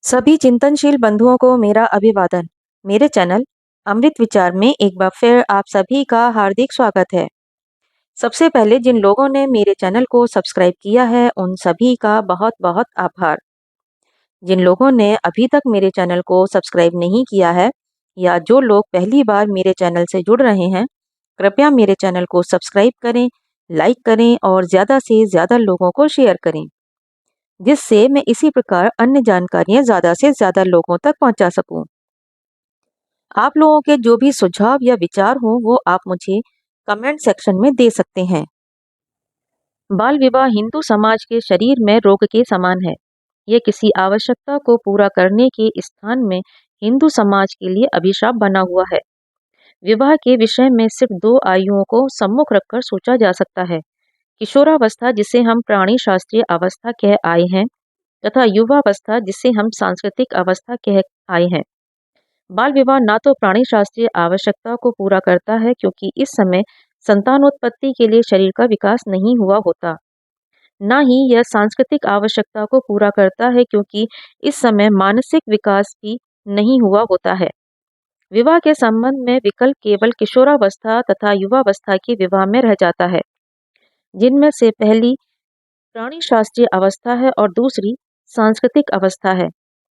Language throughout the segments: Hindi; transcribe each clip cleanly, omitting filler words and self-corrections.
सभी चिंतनशील बंधुओं को मेरा अभिवादन। मेरे चैनल अमृत विचार में एक बार फिर आप सभी का हार्दिक स्वागत है। सबसे पहले जिन लोगों ने मेरे चैनल को सब्सक्राइब किया है उन सभी का बहुत बहुत आभार। जिन लोगों ने अभी तक मेरे चैनल को सब्सक्राइब नहीं किया है या जो लोग पहली बार मेरे चैनल से जुड़ रहे हैं, कृपया मेरे चैनल को सब्सक्राइब करें, लाइक करें और ज़्यादा से ज़्यादा लोगों को शेयर करें, जिससे मैं इसी प्रकार अन्य जानकारियाँ ज़्यादा से ज़्यादा लोगों तक पहुँचा सकूँ। आप लोगों के जो भी सुझाव या विचार हों वो आप मुझे कमेंट सेक्शन में दे सकते हैं। बाल विवाह हिंदू समाज के शरीर में रोग के समान है। ये किसी आवश्यकता को पूरा करने के स्थान में हिंदू समाज के लिए अभिशाप बना हुआ है। विवाह के विषय में सिर्फ दो आयुओं को सम्मुख रखकर सोचा जा सकता है, किशोरावस्था जिसे हम प्राणी शास्त्रीय अवस्था कह आए हैं तथा युवावस्था जिसे हम सांस्कृतिक अवस्था कह आए हैं। बाल विवाह ना तो प्राणी शास्त्रीय आवश्यकता को पूरा करता है क्योंकि इस समय संतानोत्पत्ति के लिए शरीर का विकास नहीं हुआ होता, ना ही यह सांस्कृतिक आवश्यकता को पूरा करता है क्योंकि इस समय मानसिक विकास भी नहीं हुआ होता है। विवाह के संबंध में विकल्प केवल किशोरावस्था तथा युवावस्था के विवाह में रह जाता है, जिनमें से पहली प्राणी शास्त्रीय अवस्था है और दूसरी सांस्कृतिक अवस्था है।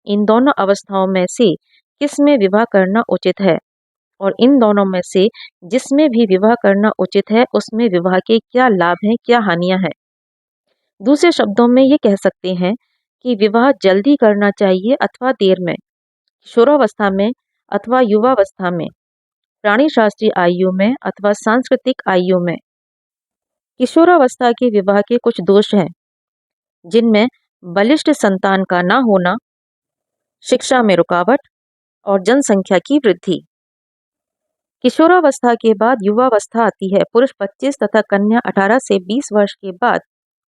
इन दोनों अवस्थाओं में से किसमें विवाह करना उचित है और इन दोनों में से जिसमें भी विवाह करना उचित है उसमें विवाह के क्या लाभ हैं, क्या हानियां हैं। दूसरे शब्दों में ये कह सकते हैं कि विवाह जल्दी करना चाहिए अथवा देर में, किशोरावस्था में अथवा युवावस्था में, प्राणी शास्त्रीय आयु में अथवा सांस्कृतिक आयु में। किशोरावस्था के विवाह के कुछ दोष हैं, जिनमें बलिष्ठ संतान का ना होना, शिक्षा में रुकावट और जनसंख्या की वृद्धि। किशोरावस्था के बाद युवावस्था आती है। पुरुष 25 तथा कन्या 18 से 20 वर्ष के बाद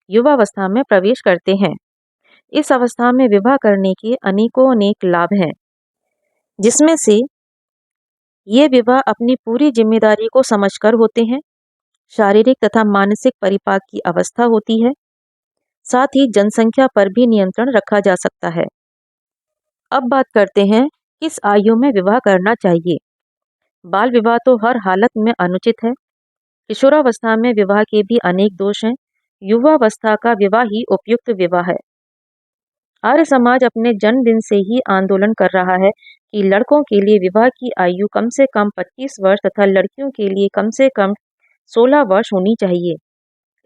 युवावस्था में प्रवेश करते हैं। इस अवस्था में विवाह करने के अनेकों अनेक लाभ हैं, जिसमें से ये विवाह अपनी पूरी जिम्मेदारी को समझकर होते हैं। शारीरिक तथा मानसिक परिपाक की अवस्था होती है। साथ ही जनसंख्या पर भी नियंत्रण रखा जा सकता है। अब बात करते हैं किस आयु में विवाह करना चाहिए। बाल विवाह तो हर हालत में अनुचित है। किशोरावस्था में विवाह के भी अनेक दोष हैं। युवावस्था का विवाह ही उपयुक्त विवाह है। आर्य समाज अपने जन्मदिन से ही आंदोलन कर रहा है कि लड़कों के लिए विवाह की आयु कम से कम 25 वर्ष तथा लड़कियों के लिए कम से कम 16 वर्ष होनी चाहिए।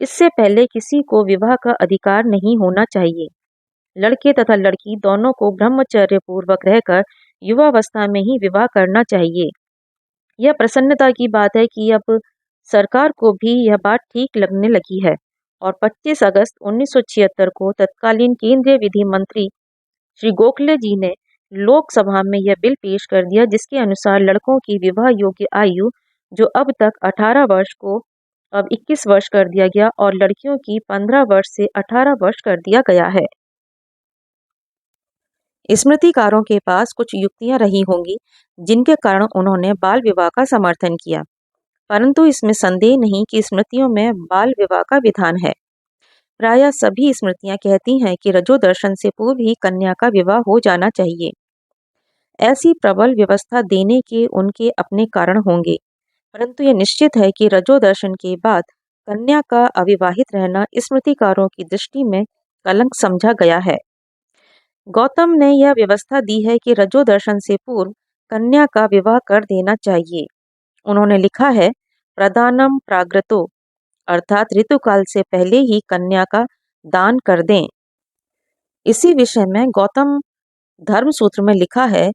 इससे पहले किसी को विवाह का अधिकार नहीं होना चाहिए। लड़के तथा लड़की दोनों को ब्रह्मचर्य पूर्वक रहकर युवावस्था में ही विवाह करना चाहिए। यह प्रसन्नता की बात है कि अब सरकार को भी यह बात ठीक लगने लगी है और 25 अगस्त 1976 को तत्कालीन केंद्रीय विधि मंत्री श्री गोखले जी ने लोकसभा में यह बिल पेश कर दिया, जिसके अनुसार लड़कों की विवाह योग्य आयु जो अब तक 18 वर्ष को अब 21 वर्ष कर दिया गया और लड़कियों की 15 वर्ष से 18 वर्ष कर दिया गया है। स्मृतिकारों के पास कुछ युक्तियां रही होंगी जिनके कारण उन्होंने बाल विवाह का समर्थन किया, परंतु इसमें संदेह नहीं कि स्मृतियों में बाल विवाह का विधान है। प्रायः सभी स्मृतियां कहती हैं कि रजो दर्शन से पूर्व ही कन्या का विवाह हो जाना चाहिए। ऐसी प्रबल व्यवस्था देने के उनके अपने कारण होंगे, परंतु यह निश्चित है कि रजो दर्शन के बाद कन्या का अविवाहित रहना स्मृतिकारों की दृष्टि में कलंक समझा गया है। गौतम ने यह व्यवस्था दी है कि रजो दर्शन से पूर्व कन्या का विवाह कर देना चाहिए। उन्होंने लिखा है, प्रदानम प्राग्रतो, अर्थात ऋतुकाल से पहले ही कन्या का दान कर दें। इसी विषय में गौतम धर्म सूत्र में लिखा है,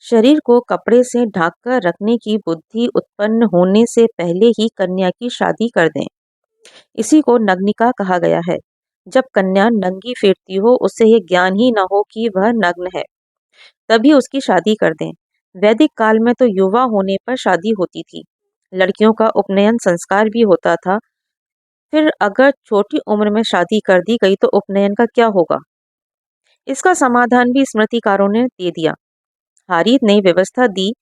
शरीर को कपड़े से ढककर रखने की बुद्धि उत्पन्न होने से पहले ही कन्या की शादी कर दें। इसी को नग्निका कहा गया है। जब कन्या नंगी फिरती हो, उसे ये ज्ञान ही न हो कि वह नग्न है, तभी उसकी शादी कर दें। वैदिक काल में तो युवा होने पर शादी होती थी। लड़कियों का उपनयन संस्कार भी होता था। फिर अगर छोटी उम्र में शादी कर दी गई तो उपनयन का क्या होगा? इसका समाधान भी स्मृतिकारों ने दे दिया। हारीत ने व्यवस्था दी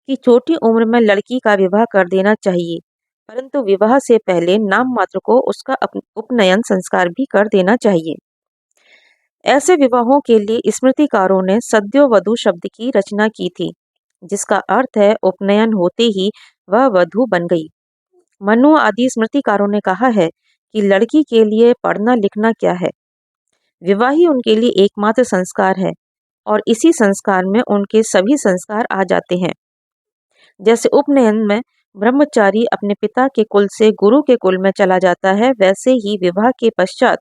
कि छोटी उम्र में लड़की का विवाह कर देना चाहिए, परंतु विवाह से पहले नाम मात्र को उसका उपनयन संस्कार भी कर देना चाहिए। ऐसे विवाहों के लिए स्मृतिकारों ने सद्योवधू शब्द की रचना की थी, जिसका अर्थ है उपनयन होते ही वह वधू बन गई। मनु आदि स्मृतिकारों ने कहा है कि लड़की के लिए पढ़ना लिखना क्या है, विवाह ही उनके लिए एकमात्र संस्कार है और इसी संस्कार में उनके सभी संस्कार आ जाते हैं। जैसे उपनयन में ब्रह्मचारी अपने पिता के कुल से गुरु के कुल में चला जाता है, वैसे ही विवाह के पश्चात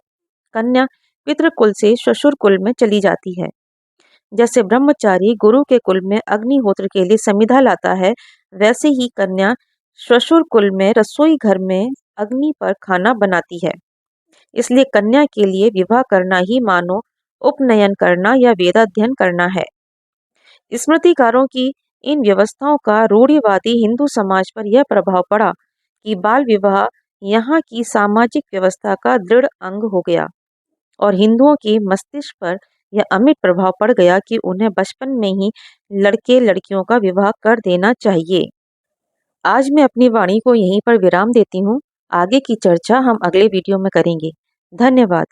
कन्या पितृकुल से श्वशुर कुल में चली जाती है। जैसे ब्रह्मचारी गुरु के कुल में अग्निहोत्र के लिए समिधा लाता है, वैसे ही कन्या श्वशुर कुल में रसोई घर में अग्नि पर खाना बनाती है। इसलिए कन्या के लिए विवाह करना ही मानो उपनयन करना या वेदाध्ययन करना है। स्मृतिकारों की इन व्यवस्थाओं का रूढ़िवादी हिंदू समाज पर यह प्रभाव पड़ा कि बाल विवाह यहाँ की सामाजिक व्यवस्था का दृढ़ अंग हो गया और हिंदुओं के मस्तिष्क पर यह अमिट प्रभाव पड़ गया कि उन्हें बचपन में ही लड़के लड़कियों का विवाह कर देना चाहिए। आज मैं अपनी वाणी को यहीं पर विराम देती हूँ। आगे की चर्चा हम अगले वीडियो में करेंगे। धन्यवाद।